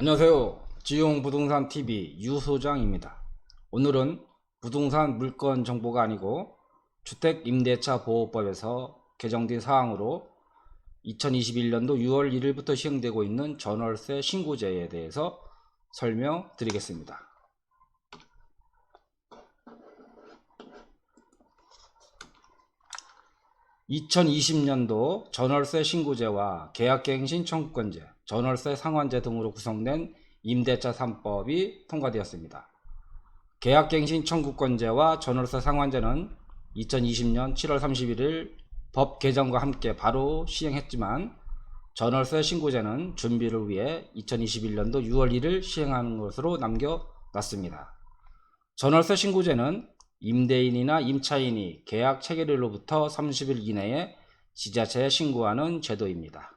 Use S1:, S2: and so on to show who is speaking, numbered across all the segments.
S1: 안녕하세요. 지용부동산TV 유소장입니다. 오늘은 부동산 물건 정보가 아니고 주택임대차 보호법에서 개정된 사항으로 2021년도 6월 1일부터 시행되고 있는 전월세 신고제에 대해서 설명드리겠습니다. (2020년도) 전월세 신고제와 계약갱신 청구권제, 전월세 상환제 등으로 구성된 임대차 3법이 통과되었습니다. 계약갱신 청구권제와 전월세 상환제는 2020년 7월 31일 법 개정과 함께 바로 시행했지만, 전월세 신고제는 준비를 위해 2021년도 6월 1일 시행하는 것으로 남겨놨습니다. 전월세 신고제는 임대인이나 임차인이 계약 체결일로부터 30일 이내에 지자체에 신고하는 제도입니다.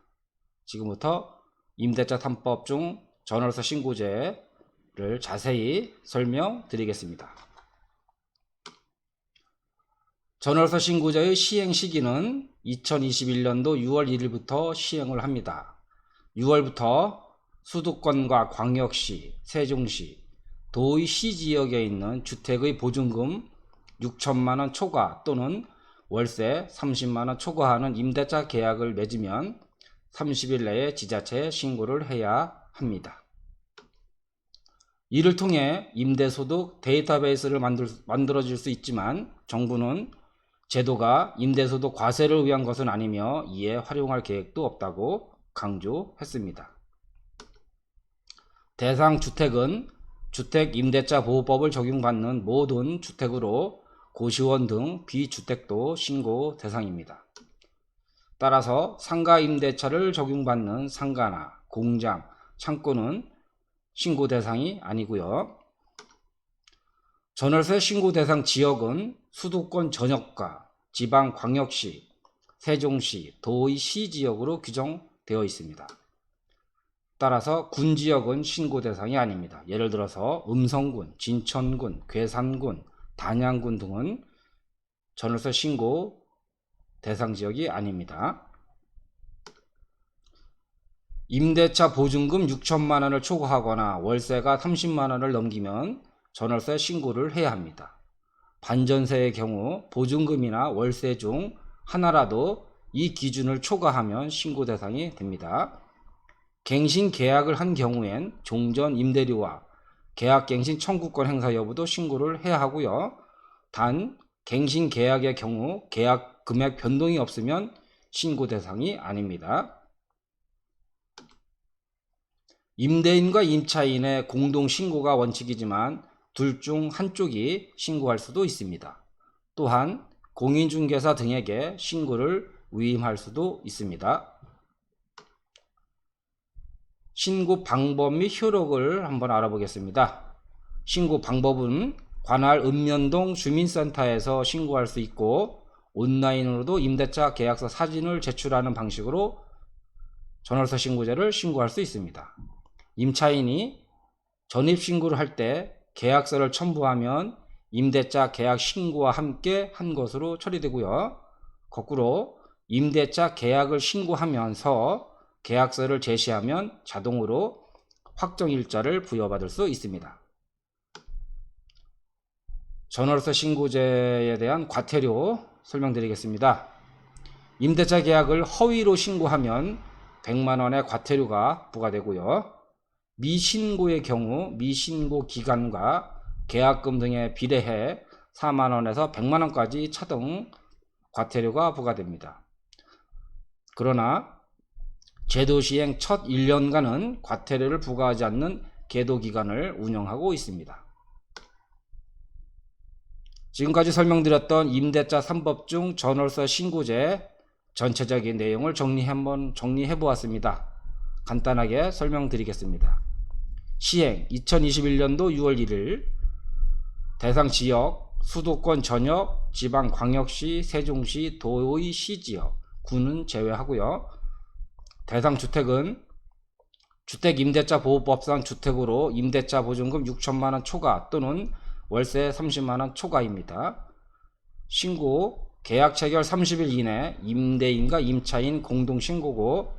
S1: 지금부터 임대차 3법 중 전월세 신고제를 자세히 설명드리겠습니다. 전월세 신고제의 시행 시기는 2021년도 6월 1일부터 시행을 합니다. 6월부터 수도권과 광역시, 세종시, 도의 시지역에 있는 주택의 보증금 6천만원 초과 또는 월세 30만원 초과하는 임대차 계약을 맺으면 30일 내에 지자체에 신고를 해야 합니다. 이를 통해 임대소득 데이터베이스를 만들어질 수 있지만, 정부는 제도가 임대소득 과세를 위한 것은 아니며 이에 활용할 계획도 없다고 강조했습니다. 대상 주택은 주택임대차 보호법을 적용받는 모든 주택으로 고시원 등 비주택도 신고 대상입니다. 따라서 상가임대차를 적용받는 상가나 공장, 창고는 신고 대상이 아니고요. 전월세 신고 대상 지역은 수도권 전역과 지방광역시, 세종시, 도의 시지역으로 규정되어 있습니다. 따라서 군지역은 신고 대상이 아닙니다. 예를 들어서 음성군, 진천군, 괴산군, 단양군 등은 전월세 신고 대상 지역이 아닙니다. 임대차 보증금 6천만원을 초과하거나 월세가 30만원을 넘기면 전월세 신고를 해야 합니다. 반전세의 경우 보증금이나 월세 중 하나라도 이 기준을 초과하면 신고 대상이 됩니다. 갱신 계약을 한 경우엔 종전 임대료와 계약갱신 청구권 행사 여부도 신고를 해야 하고요. 단 갱신 계약의 경우 계약 금액 변동이 없으면 신고 대상이 아닙니다. 임대인과 임차인의 공동 신고가 원칙이지만 둘 중 한쪽이 신고할 수도 있습니다. 또한 공인중개사 등에게 신고를 위임할 수도 있습니다. 신고 방법 및 효력을 한번 알아보겠습니다. 신고 방법은 관할 읍면동 주민센터에서 신고할 수 있고, 온라인으로도 임대차 계약서 사진을 제출하는 방식으로 전월세 신고제를 신고할 수 있습니다. 임차인이 전입신고를 할 때 계약서를 첨부하면 임대차 계약 신고와 함께 한 것으로 처리되고요. 거꾸로 임대차 계약을 신고하면서 계약서를 제시하면 자동으로 확정일자를 부여받을 수 있습니다. 전월세 신고제에 대한 과태료 설명드리겠습니다. 임대차 계약을 허위로 신고하면 100만원의 과태료가 부과되고요. 미신고의 경우 미신고 기간과 계약금 등에 비례해 4만원에서 100만원까지 차등 과태료가 부과됩니다. 그러나 제도 시행 첫 1년간은 과태료를 부과하지 않는 계도기간을 운영하고 있습니다. 지금까지 설명드렸던 임대차 3법 중 전월세 신고제 전체적인 내용을 정리해 보았습니다. 간단하게 설명드리겠습니다. 시행 2021년도 6월 1일 대상 지역 수도권 전역, 지방광역시, 세종시, 도의 시지역, 군은 제외하고요. 대상 주택은 주택임대차 보호법상 주택으로 임대차 보증금 6천만원 초과 또는 월세 30만원 초과입니다. 신고 계약 체결 30일 이내 임대인과 임차인 공동신고고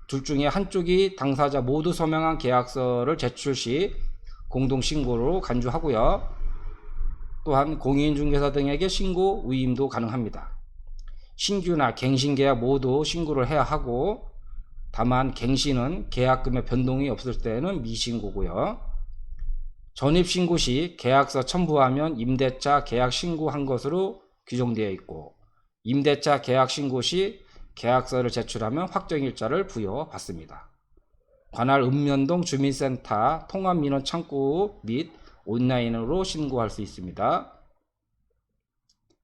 S1: 둘 중에 한쪽이 당사자 모두 서명한 계약서를 제출 시 공동신고로 간주하고요. 또한 공인중개사 등에게 신고 위임도 가능합니다. 신규나 갱신계약 모두 신고를 해야 하고, 다만 갱신은 계약금의 변동이 없을 때는 미신고고요. 전입신고 시 계약서 첨부하면 임대차 계약 신고한 것으로 규정되어 있고, 임대차 계약 신고 시 계약서를 제출하면 확정일자를 부여받습니다. 관할 읍면동 주민센터 통합민원 창구 및 온라인으로 신고할 수 있습니다.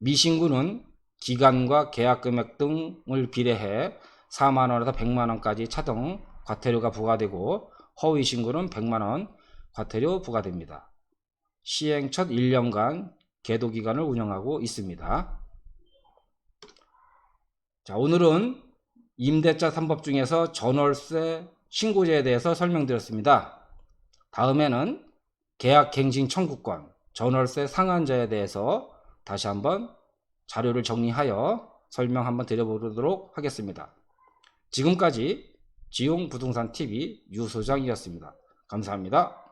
S1: 미신고는 기간과 계약 금액 등을 비례해 4만원에서 100만원까지 차등 과태료가 부과되고, 허위 신고는 100만원 과태료 부과됩니다. 시행 첫 1년간 계도기간을 운영하고 있습니다. 자, 오늘은 임대차 3법 중에서 전월세 신고제에 대해서 설명드렸습니다. 다음에는 계약갱신 청구권, 전월세 상한제에 대해서 다시 한번 자료를 정리하여 설명 한번 드려보도록 하겠습니다. 지금까지 지용부동산TV 유소장이었습니다. 감사합니다.